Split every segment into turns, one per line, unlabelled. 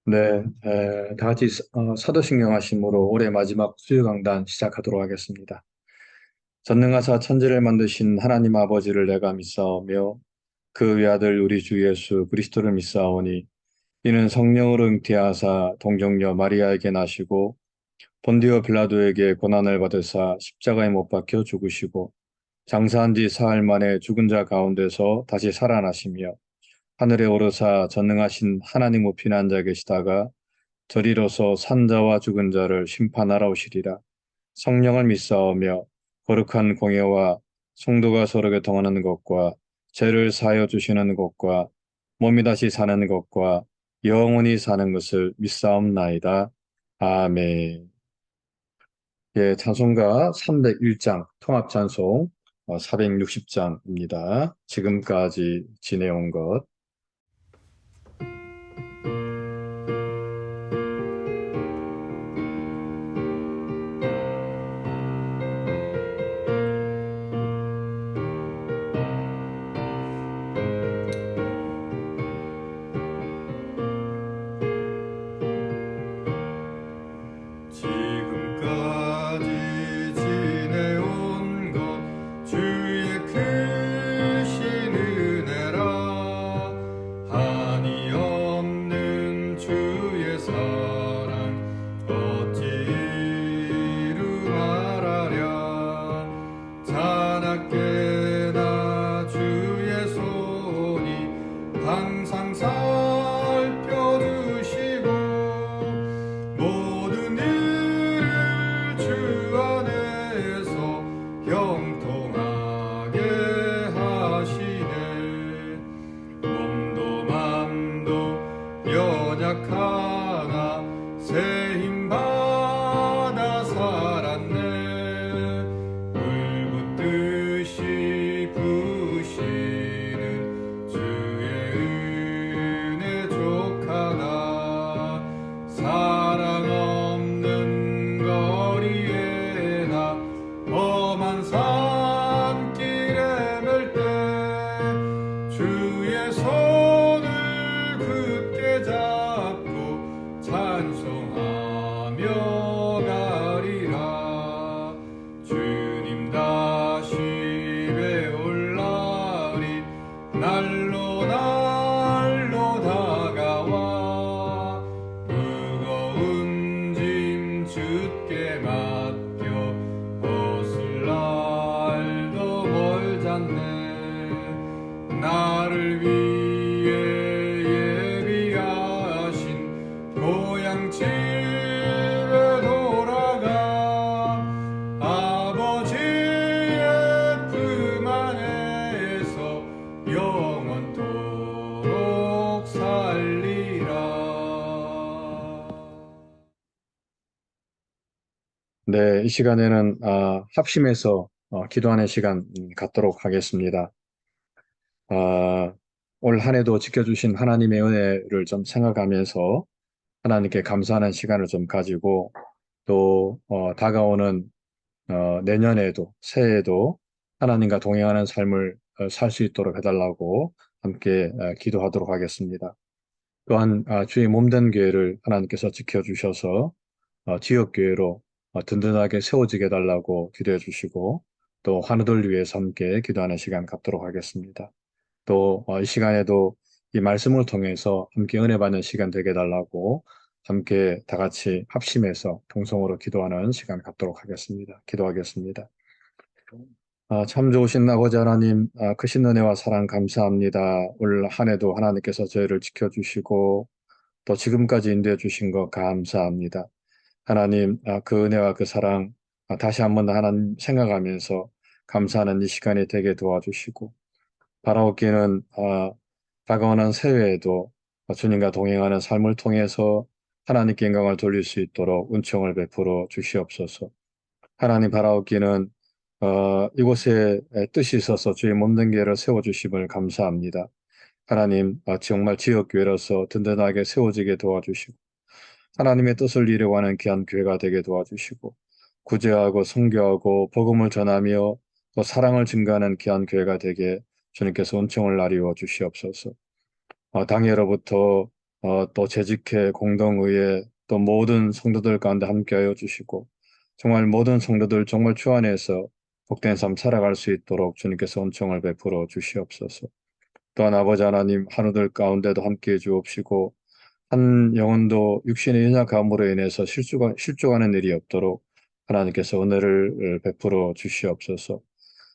네, 다 같이 사도신경 하심으로 올해 마지막 수요강단 시작하도록 하겠습니다. 전능하사 천지를 만드신 하나님 아버지를 내가 믿사오며 그 외아들 우리 주 예수 그리스도를 믿사오니 이는 성령으로 잉태하사 동정녀 마리아에게 나시고 본디오 빌라도에게 고난을 받으사 십자가에 못 박혀 죽으시고 장사한 지 사흘 만에 죽은 자 가운데서 다시 살아나시며 하늘에 오르사 전능하신 하나님 우편에 앉아 계시다가 저리로서 산자와 죽은 자를 심판하러 오시리라. 성령을 믿사오며 거룩한 공예와 성도가 서로 교통하는 것과 죄를 사하여 주시는 것과 몸이 다시 사는 것과 영원히 사는 것을 믿사옵나이다. 아멘. 예, 찬송가 301장 통합찬송 460장입니다. 지금까지 지내온 것.
지금까지 지내온 것 주의 크신 은혜라. 한이 없는 주의 사랑 어찌 이루 말하랴. 자나깨나 주의 손이 항상 살펴주시고 모든 일을 주 안에서 형통하게 하시네. 몸도 맘도 연약하나 새 힘 받아 살았네. 불붙듯이 부시는 주의 은혜 족하나. 사랑 없는 거리에 나 험한 산길에 맬 때 주의 손을 굳게 잡고 찬송하며 가리라. 주님 다시 배올 날이 날로 날로 다가와. 무거운 짐 주께 맡겨 벗을 날도 멀잖네. 나를 위해 예비하신 고향 집에 돌아가 아버지의 품 안에서 영원토록 살리라.
네, 이 시간에는 합심해서 기도하는 시간 갖도록 하겠습니다. 올 한 해도 지켜주신 하나님의 은혜를 좀 생각하면서 하나님께 감사하는 시간을 좀 가지고 또 다가오는 내년에도 새해에도 하나님과 동행하는 삶을 살 수 있도록 해달라고 함께 기도하도록 하겠습니다. 또한 주의 몸된 교회를 하나님께서 지켜주셔서 지역교회로 든든하게 세워지게 해달라고 기도해 주시고 또 환우들 위해서 함께 기도하는 시간 갖도록 하겠습니다. 또 이 시간에도 이 말씀을 통해서 함께 은혜 받는 시간 되게 해달라고 함께 다 같이 합심해서 통성으로 기도하는 시간 갖도록 하겠습니다. 기도하겠습니다. 참 좋으신 아버지 하나님, 크신 은혜와 사랑 감사합니다. 올 한 해도 하나님께서 저희를 지켜주시고 또 지금까지 인도해 주신 것 감사합니다. 하나님, 그 은혜와 그 사랑 다시 한번 하나님 생각하면서 감사하는 이 시간이 되게 도와주시고 바라옵기는 다가오는 새해에도 주님과 동행하는 삶을 통해서 하나님께 영광을 돌릴 수 있도록 은총을 베풀어 주시옵소서. 하나님 바라옵기는 이곳에 뜻이 있어서 주의 몸된 교회를 세워주심을 감사합니다. 하나님 정말 지역교회로서 든든하게 세워지게 도와주시고 하나님의 뜻을 이루고 하는 귀한 교회가 되게 도와주시고 구제하고 선교하고 복음을 전하며 또 사랑을 증가하는 귀한 교회가 되게 주님께서 은총을 나리워 주시옵소서. 당예로부터 또 재직회, 공동의회, 또 모든 성도들 가운데 함께하여 주시고 정말 모든 성도들 정말 주 안에서 복된 삶 살아갈 수 있도록 주님께서 은총을 베풀어 주시옵소서. 또한 아버지 하나님 한우들 가운데도 함께해 주옵시고 한 영혼도 육신의 연약함으로 인해서 실족하는 일이 없도록 하나님께서 은혜를 베풀어 주시옵소서.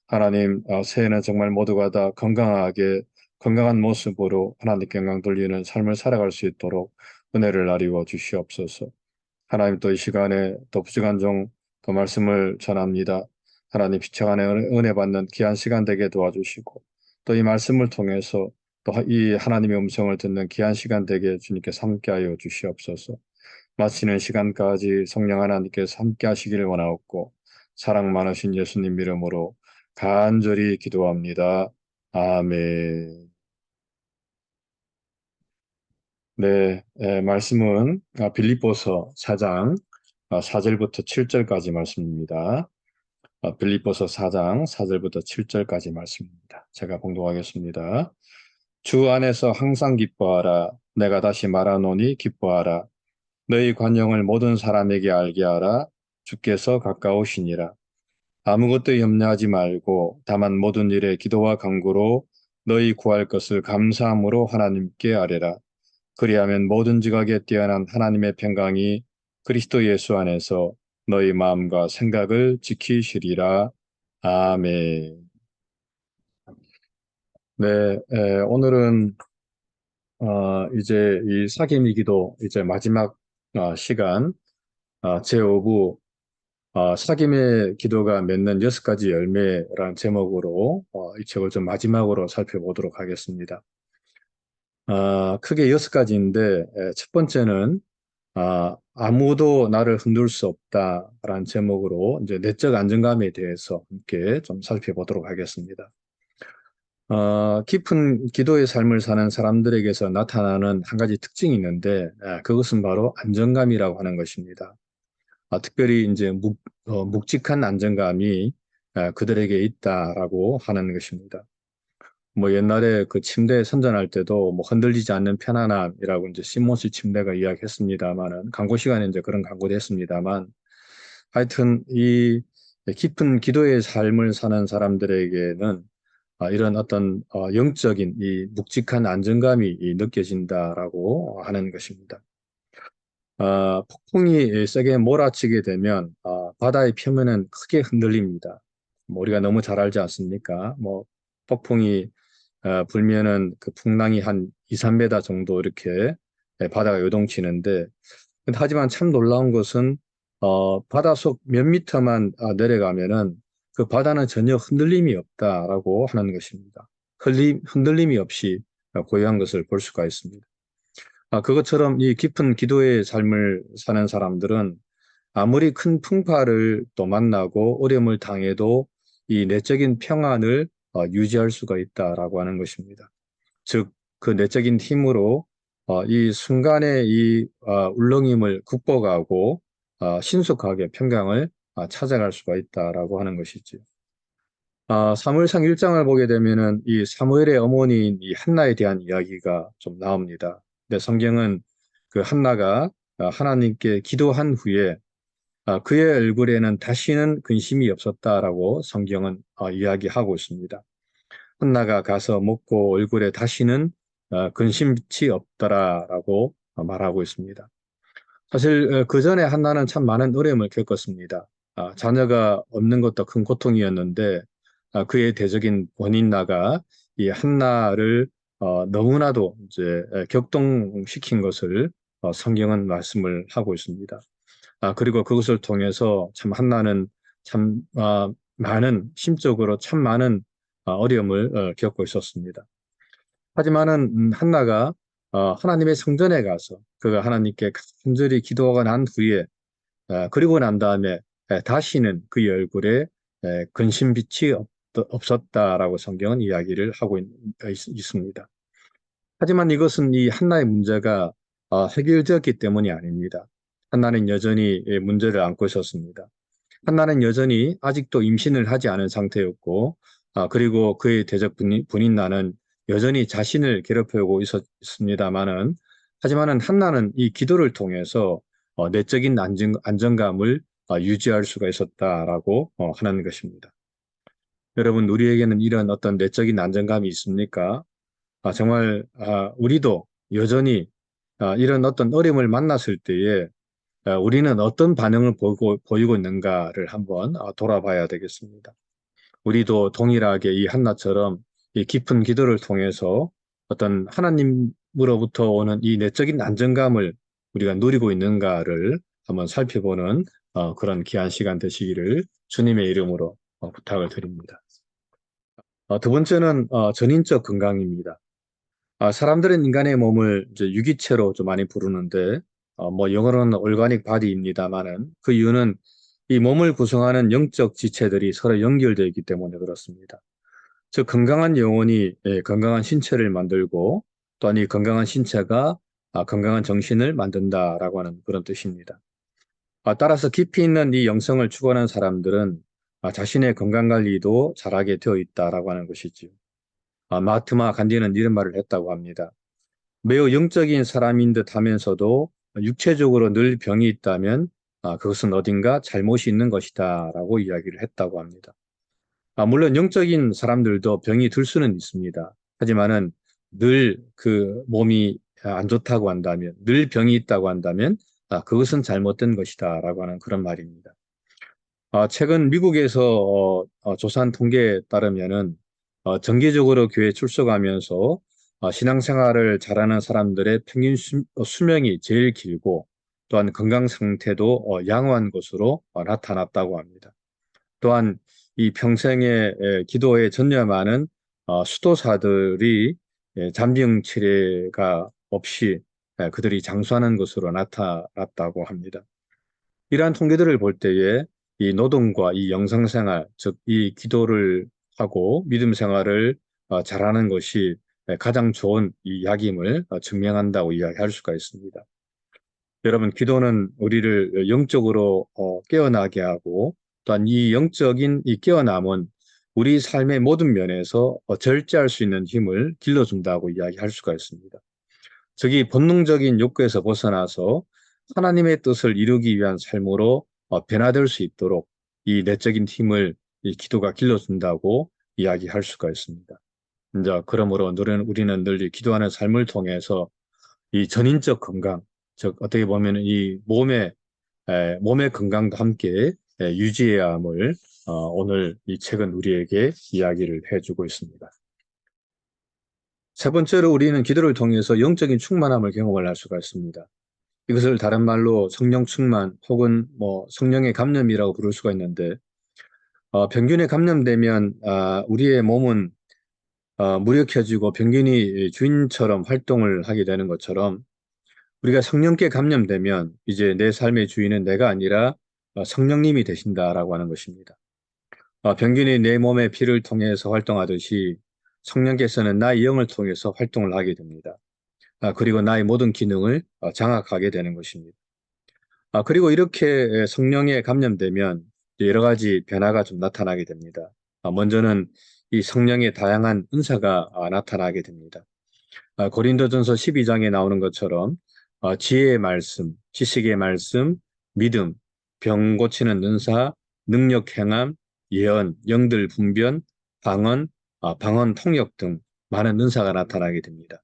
하나님, 새해는 정말 모두가 다 건강하게 건강한 모습으로 하나님께 영광 돌리는 삶을 살아갈 수 있도록 은혜를 나리워 주시옵소서. 하나님 또 이 시간에 또 부족한 또 말씀을 전합니다. 하나님 비창 안에 은혜 받는 귀한 시간 되게 도와주시고 또 이 말씀을 통해서 또 이 하나님의 음성을 듣는 귀한 시간 되게 주님께서 함께하여 주시옵소서. 마치는 시간까지 성령 하나님께서 함께하시기를 원하옵고 사랑 많으신 예수님 이름으로 간절히 기도합니다. 아멘. 네, 말씀은 빌립보서 4장 4절부터 7절까지 말씀입니다. 빌립보서 4장 4절부터 7절까지 말씀입니다. 제가 봉독하겠습니다. 주 안에서 항상 기뻐하라. 내가 다시 말하노니 기뻐하라. 너희 관용을 모든 사람에게 알게 하라. 주께서 가까우시니라. 아무것도 염려하지 말고 다만 모든 일에 기도와 간구로 너희 구할 것을 감사함으로 하나님께 아뢰라. 그리하면 모든 지각에 뛰어난 하나님의 평강이 그리스도 예수 안에서 너희 마음과 생각을 지키시리라. 아멘. 네, 오늘은 이제 이 사개미 기도 이제 마지막 시간 제5부 사김의 기도가 맺는 6가지 열매라는 제목으로 이 책을 좀 마지막으로 살펴보도록 하겠습니다. 크게 6가지인데 첫 번째는 아무도 나를 흔들 수 없다라는 제목으로 이제 내적 안정감에 대해서 함께 좀 살펴보도록 하겠습니다. 깊은 기도의 삶을 사는 사람들에게서 나타나는 한 가지 특징이 있는데 그것은 바로 안정감이라고 하는 것입니다. 특별히 이제 묵직한 안정감이 그들에게 있다라고 하는 것입니다. 뭐 옛날에 그 침대 선전할 때도 뭐 흔들리지 않는 편안함이라고 이제 시몬스 침대가 이야기했습니다만은 광고 시간에 이제 그런 광고도 했습니다만 하여튼 이 깊은 기도의 삶을 사는 사람들에게는 이런 어떤 영적인 이 묵직한 안정감이 느껴진다라고 하는 것입니다. 폭풍이 세게 몰아치게 되면 바다의 표면은 크게 흔들립니다. 뭐 우리가 너무 잘 알지 않습니까? 뭐 폭풍이 불면은 그 풍랑이 한 2, 3m 정도 이렇게 바다가 요동치는데 하지만 참 놀라운 것은 바닷속 몇 미터만 내려가면은 그 바다는 전혀 흔들림이 없다라고 하는 것입니다. 흔들림이 없이 고요한 것을 볼 수가 있습니다. 그것처럼 이 깊은 기도의 삶을 사는 사람들은 아무리 큰 풍파를 또 만나고 어려움을 당해도 이 내적인 평안을 유지할 수가 있다라고 하는 것입니다. 즉, 그 내적인 힘으로 이 순간의 이 울렁임을 극복하고 신속하게 평강을 찾아갈 수가 있다라고 하는 것이죠. 사무엘상 1장을 보게 되면은 이 사무엘의 어머니인 이 한나에 대한 이야기가 좀 나옵니다. 근데 성경은 그 한나가 하나님께 기도한 후에 그의 얼굴에는 다시는 근심이 없었다라고 성경은 이야기하고 있습니다. 한나가 가서 먹고 얼굴에 다시는 근심이 없더라라고 말하고 있습니다. 사실 그 전에 한나는 참 많은 어려움을 겪었습니다. 자녀가 없는 것도 큰 고통이었는데 그의 대적인 원인나가 이 한나를 너무나도 이제 격동시킨 것을 성경은 말씀을 하고 있습니다. 그리고 그것을 통해서 참 한나는 참 많은 심적으로 참 많은 어려움을 겪고 있었습니다. 하지만은 한나가 하나님의 성전에 가서 그가 하나님께 간절히 기도가 난 후에 그리고 난 다음에 다시는 그의 얼굴에 근심빛이 없었다라고 성경은 이야기를 하고 있습니다. 하지만 이것은 이 한나의 문제가 해결되었기 때문이 아닙니다. 한나는 여전히 문제를 안고 있었습니다. 한나는 여전히 아직도 임신을 하지 않은 상태였고, 그리고 그의 대적 분인 나는 여전히 자신을 괴롭히고 있었습니다만은, 하지만은 한나는 이 기도를 통해서 내적인 안정감을 유지할 수가 있었다라고 하는 것입니다. 여러분, 우리에게는 이런 어떤 내적인 안정감이 있습니까? 정말 우리도 여전히 이런 어떤 어려움을 만났을 때에 우리는 어떤 반응을 보이고 있는가를 한번 돌아봐야 되겠습니다. 우리도 동일하게 이 한나처럼 이 깊은 기도를 통해서 어떤 하나님으로부터 오는 이 내적인 안정감을 우리가 누리고 있는가를 한번 살펴보는 그런 귀한 시간 되시기를 주님의 이름으로 부탁을 드립니다. 두 번째는 전인적 건강입니다. 사람들은 인간의 몸을 이제 유기체로 좀 많이 부르는데, 뭐 영어로는 올가닉 바디입니다만은 그 이유는 이 몸을 구성하는 영적 지체들이 서로 연결되어 있기 때문에 그렇습니다. 즉 건강한 영혼이 건강한 신체를 만들고 또한 이 건강한 신체가 건강한 정신을 만든다라고 하는 그런 뜻입니다. 따라서 깊이 있는 이 영성을 추구하는 사람들은 자신의 건강 관리도 잘하게 되어 있다라고 하는 것이지요. 마하트마 간디는 이런 말을 했다고 합니다. 매우 영적인 사람인 듯 하면서도 육체적으로 늘 병이 있다면 그것은 어딘가 잘못이 있는 것이다 라고 이야기를 했다고 합니다. 물론 영적인 사람들도 병이 들 수는 있습니다. 하지만은 늘 그 몸이 안 좋다고 한다면, 늘 병이 있다고 한다면 그것은 잘못된 것이다 라고 하는 그런 말입니다. 최근 미국에서 조사한 통계에 따르면은 정기적으로 교회 출석하면서 신앙생활을 잘하는 사람들의 평균 수명이 제일 길고 또한 건강 상태도 양호한 것으로 나타났다고 합니다. 또한 이 평생의 기도에 전념하는 수도사들이 잔병 치레가 없이 그들이 장수하는 것으로 나타났다고 합니다. 이러한 통계들을 볼 때에 이 노동과 이 영성생활, 즉 이 기도를 하고 믿음 생활을 잘하는 것이 가장 좋은 이 약임을 증명한다고 이야기할 수가 있습니다. 여러분, 기도는 우리를 영적으로 깨어나게 하고 또한 이 영적인 이 깨어남은 우리 삶의 모든 면에서 절제할 수 있는 힘을 길러준다고 이야기할 수가 있습니다. 즉이 본능적인 욕구에서 벗어나서 하나님의 뜻을 이루기 위한 삶으로 변화될 수 있도록 이 내적인 힘을 이 기도가 길러준다고 이야기할 수가 있습니다. 이제 그러므로 우리는 늘 이 기도하는 삶을 통해서 이 전인적 건강, 즉 어떻게 보면 이 몸의 건강도 함께 유지해야 함을 오늘 이 책은 우리에게 이야기를 해주고 있습니다. 세 번째로 우리는 기도를 통해서 영적인 충만함을 경험을 할 수가 있습니다. 이것을 다른 말로 성령 충만 혹은 뭐 성령의 감염이라고 부를 수가 있는데 병균에 감염되면 우리의 몸은 무력해지고 병균이 주인처럼 활동을 하게 되는 것처럼 우리가 성령께 감염되면 이제 내 삶의 주인은 내가 아니라 성령님이 되신다라고 하는 것입니다. 병균이 내 몸의 피를 통해서 활동하듯이 성령께서는 나의 영을 통해서 활동을 하게 됩니다. 그리고 나의 모든 기능을 장악하게 되는 것입니다. 그리고 이렇게 성령에 감염되면 여러 가지 변화가 좀 나타나게 됩니다. 먼저는 이 성령의 다양한 은사가 나타나게 됩니다. 고린도전서 12장에 나오는 것처럼 지혜의 말씀, 지식의 말씀, 믿음, 병 고치는 은사, 능력 행함, 예언, 영들 분변, 방언, 방언 통역 등 많은 은사가 나타나게 됩니다.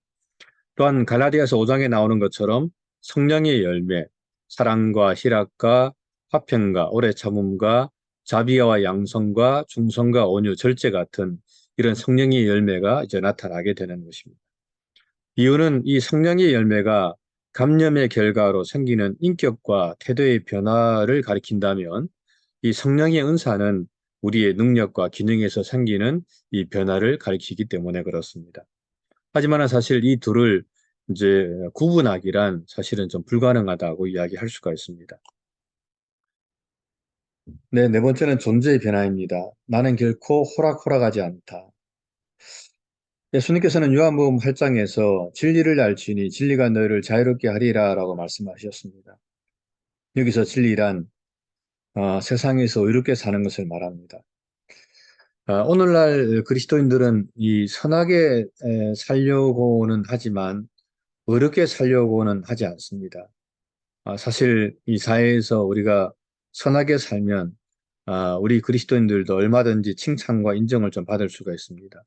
또한 갈라디아서 5장에 나오는 것처럼 성령의 열매, 사랑과 희락과 화평과 오래 참음과 자비와 양성과 중성과 온유, 절제 같은 이런 성령의 열매가 이제 나타나게 되는 것입니다. 이유는 이 성령의 열매가 감염의 결과로 생기는 인격과 태도의 변화를 가리킨다면 이 성령의 은사는 우리의 능력과 기능에서 생기는 이 변화를 가리키기 때문에 그렇습니다. 하지만 사실 이 둘을 이제 구분하기란 사실은 좀 불가능하다고 이야기할 수가 있습니다. 네, 네 번째는 존재의 변화입니다. 나는 결코 호락호락하지 않다. 예수님께서는 요한복음 8장에서 진리를 알지니 진리가 너희를 자유롭게 하리라 라고 말씀하셨습니다. 여기서 진리란 세상에서 의롭게 사는 것을 말합니다. 오늘날 그리스도인들은 이 선하게 살려고는 하지만 어렵게 살려고는 하지 않습니다. 사실 이 사회에서 우리가 선하게 살면 우리 그리스도인들도 얼마든지 칭찬과 인정을 좀 받을 수가 있습니다.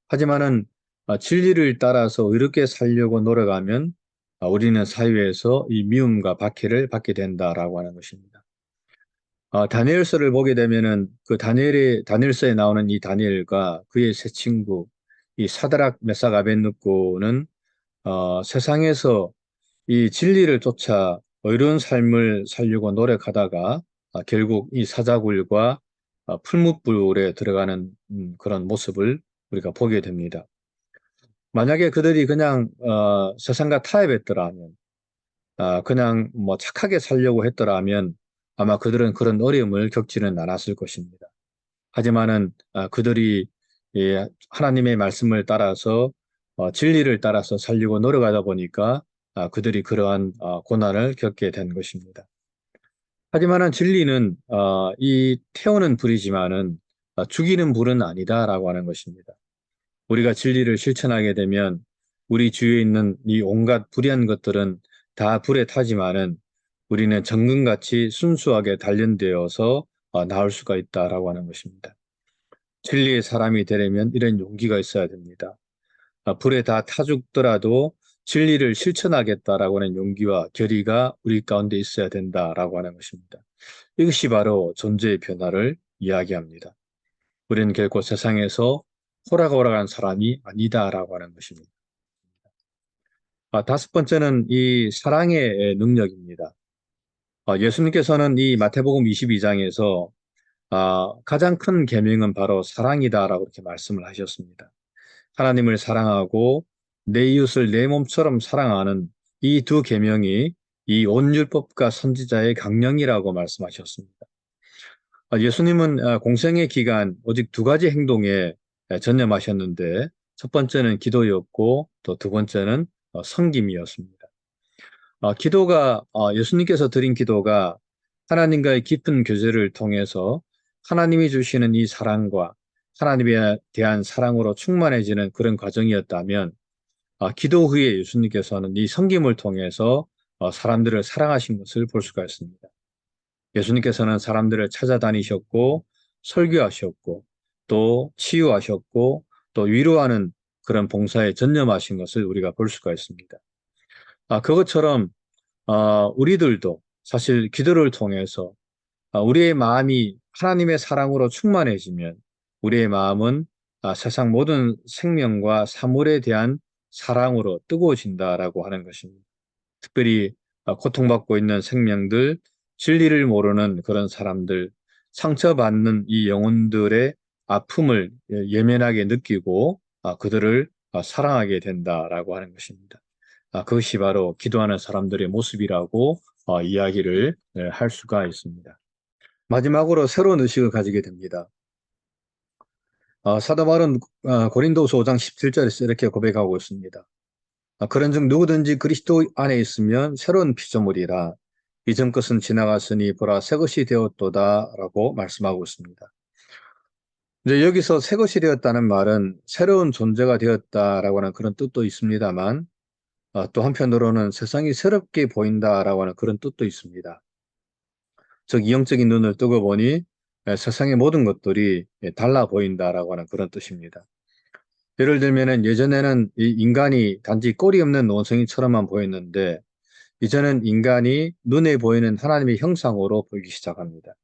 하지만은 진리를 따라서 의롭게 살려고 노력하면 우리는 사회에서 이 미움과 박해를 받게 된다라고 하는 것입니다. 다니엘서를 보게 되면은 그 다니엘서에 나오는 이 다니엘과 그의 세 친구 이 사드락 메삭 아벤누고는 세상에서 이 진리를 쫓아 의로운 삶을 살려고 노력하다가 결국 이 사자굴과 풀무불에 들어가는 그런 모습을 우리가 보게 됩니다. 만약에 그들이 그냥 세상과 타협했더라면, 그냥 뭐 착하게 살려고 했더라면 아마 그들은 그런 어려움을 겪지는 않았을 것입니다. 하지만은 그들이 하나님의 말씀을 따라서 진리를 따라서 살려고 노력하다 보니까 그들이 그러한 고난을 겪게 된 것입니다. 하지만은 진리는 이 태우는 불이지만은 죽이는 불은 아니다라고 하는 것입니다. 우리가 진리를 실천하게 되면 우리 주위에 있는 이 온갖 불의한 것들은 다 불에 타지만은 우리는 정금같이 순수하게 단련되어서 나올 수가 있다라고 하는 것입니다. 진리의 사람이 되려면 이런 용기가 있어야 됩니다. 불에 다 타 죽더라도 진리를 실천하겠다라고 하는 용기와 결의가 우리 가운데 있어야 된다라고 하는 것입니다. 이것이 바로 존재의 변화를 이야기합니다. 우리는 결코 세상에서 호락호락한 사람이 아니다라고 하는 것입니다. 다섯 번째는 이 사랑의 능력입니다. 예수님께서는 이 마태복음 22장에서 가장 큰 계명은 바로 사랑이다라고 이렇게 말씀을 하셨습니다. 하나님을 사랑하고 내 이웃을 내 몸처럼 사랑하는 이 두 계명이 이 온 율법과 선지자의 강령이라고 말씀하셨습니다. 예수님은 공생의 기간 오직 두 가지 행동에 전념하셨는데 첫 번째는 기도였고 또 두 번째는 섬김이었습니다. 예수님께서 드린 기도가 하나님과의 깊은 교제를 통해서 하나님이 주시는 이 사랑과 하나님에 대한 사랑으로 충만해지는 그런 과정이었다면 기도 후에 예수님께서는 이 섬김을 통해서 사람들을 사랑하신 것을 볼 수가 있습니다. 예수님께서는 사람들을 찾아다니셨고 설교하셨고 또 치유하셨고 또 위로하는 그런 봉사에 전념하신 것을 우리가 볼 수가 있습니다. 그것처럼 우리들도 사실 기도를 통해서 우리의 마음이 하나님의 사랑으로 충만해지면 우리의 마음은 세상 모든 생명과 사물에 대한 사랑으로 뜨거워진다라고 하는 것입니다. 특별히 고통받고 있는 생명들, 진리를 모르는 그런 사람들, 상처받는 이 영혼들의 아픔을 예민하게 느끼고 그들을 사랑하게 된다라고 하는 것입니다. 그것이 바로 기도하는 사람들의 모습이라고 이야기를 할 수가 있습니다. 마지막으로 새로운 의식을 가지게 됩니다. 사도 바울은 고린도후서 5장 17절에서 이렇게 고백하고 있습니다. 그런즉 누구든지 그리스도 안에 있으면 새로운 피조물이라 이전 것은 지나갔으니 보라 새 것이 되었도다라고 말씀하고 있습니다. 이제 여기서 새 것이 되었다는 말은 새로운 존재가 되었다라고 하는 그런 뜻도 있습니다만 또 한편으로는 세상이 새롭게 보인다라고 하는 그런 뜻도 있습니다. 즉 이영적인 눈을 뜨고 보니 세상의 모든 것들이 달라 보인다라고 하는 그런 뜻입니다. 예를 들면은 예전에는 이 인간이 단지 꼬리 없는 원숭이처럼만 보였는데 이제는 인간이 눈에 보이는 하나님의 형상으로 보이기 시작합니다.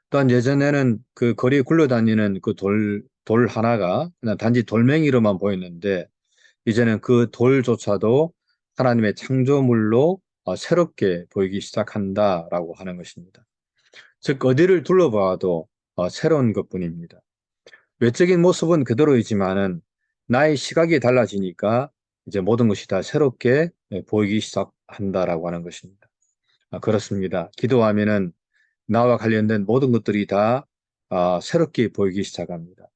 또한 예전에는 그 거리에 굴러다니는 그 돌 하나가 그냥 단지 돌멩이로만 보였는데 이제는 그 돌조차도 하나님의 창조물로 새롭게 보이기 시작한다라고 하는 것입니다. 즉 어디를 둘러봐도 새로운 것뿐입니다. 외적인 모습은 그대로이지만은 나의 시각이 달라지니까 이제 모든 것이 다 새롭게 보이기 시작한다라고 하는 것입니다. 그렇습니다. 기도하면은 나와 관련된 모든 것들이 다 새롭게 보이기 시작합니다.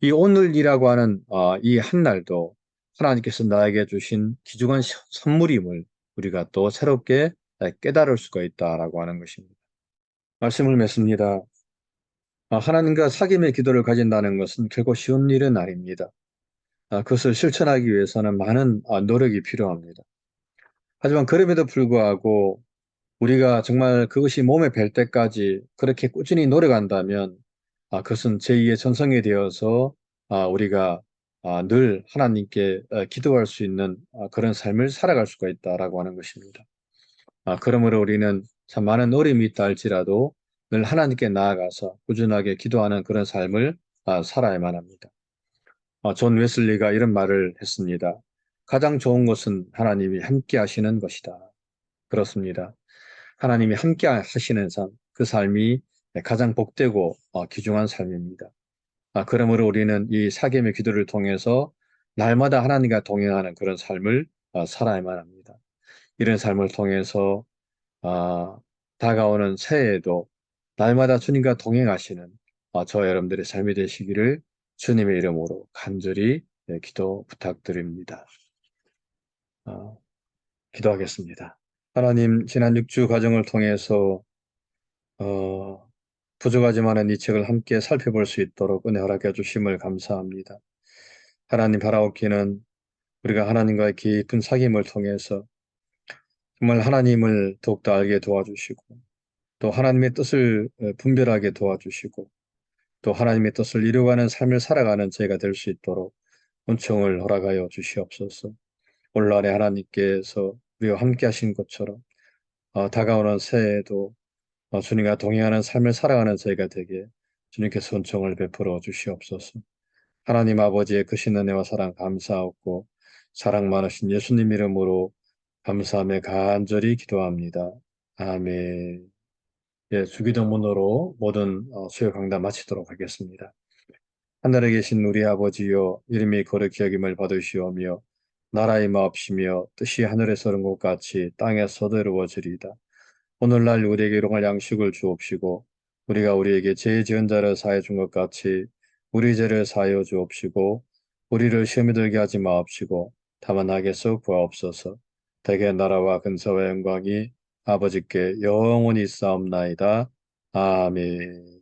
이 오늘이라고 하는 이 한날도 하나님께서 나에게 주신 귀중한 선물임을 우리가 또 새롭게 깨달을 수가 있다라고 하는 것입니다. 말씀을 맺습니다. 하나님과 사귐의 기도를 가진다는 것은 결코 쉬운 일은 아닙니다. 그것을 실천하기 위해서는 많은 노력이 필요합니다. 하지만 그럼에도 불구하고 우리가 정말 그것이 몸에 뵐 때까지 그렇게 꾸준히 노력한다면 그것은 제2의 전성이 되어서 우리가 늘 하나님께 기도할 수 있는 그런 삶을 살아갈 수가 있다라고 하는 것입니다. 그러므로 우리는 참 많은 어려움이 있다 할지라도 늘 하나님께 나아가서 꾸준하게 기도하는 그런 삶을 살아야만 합니다. 존 웨슬리가 이런 말을 했습니다. 가장 좋은 것은 하나님이 함께 하시는 것이다. 그렇습니다. 하나님이 함께 하시는 삶, 그 삶이 가장 복되고 귀중한 삶입니다. 그러므로 우리는 이 사귐의 기도를 통해서 날마다 하나님과 동행하는 그런 삶을 살아야만 합니다. 이런 삶을 통해서 아, 다가오는 새해에도 날마다 주님과 동행하시는 저 여러분들의 삶이 되시기를 주님의 이름으로 간절히 기도 부탁드립니다. 아, 기도하겠습니다. 하나님, 지난 6주 과정을 통해서 어, 부족하지만은 이 책을 함께 살펴볼 수 있도록 은혜 허락해 주심을 감사합니다. 하나님 바라옵기는 우리가 하나님과의 깊은 사귐을 통해서 정말 하나님을 더욱더 알게 도와주시고 또 하나님의 뜻을 분별하게 도와주시고 또 하나님의 뜻을 이루어가는 삶을 살아가는 저희가 될 수 있도록 은총을 허락하여 주시옵소서. 오늘날에 하나님께서 우리와 함께 하신 것처럼 다가오는 새해에도 주님과 동행하는 삶을 살아가는 저희가 되게 주님께서 은총을 베풀어 주시옵소서. 하나님 아버지의 크신 은혜와 사랑 감사하고 사랑 많으신 예수님 이름으로 감사하며 간절히 기도합니다. 아멘. 예, 주기도문으로 모든 수요 강단 마치도록 하겠습니다. 하늘에 계신 우리 아버지여, 이름이 거룩히 여김을 받으시오며 나라의 마옵시며 뜻이 하늘에서 이룬 것 같이 땅에서도 이루어지리이다. 오늘날 우리에게 일용할 양식을 주옵시고 우리가 우리에게 죄 지은 자를 사해 준 것 같이 우리 죄를 사하여 주옵시고 우리를 시험에 들게 하지 마옵시고 다만 악에서 구하옵소서. 대개 나라와 근사와 영광이 아버지께 영원히 있사옵나이다. 아멘.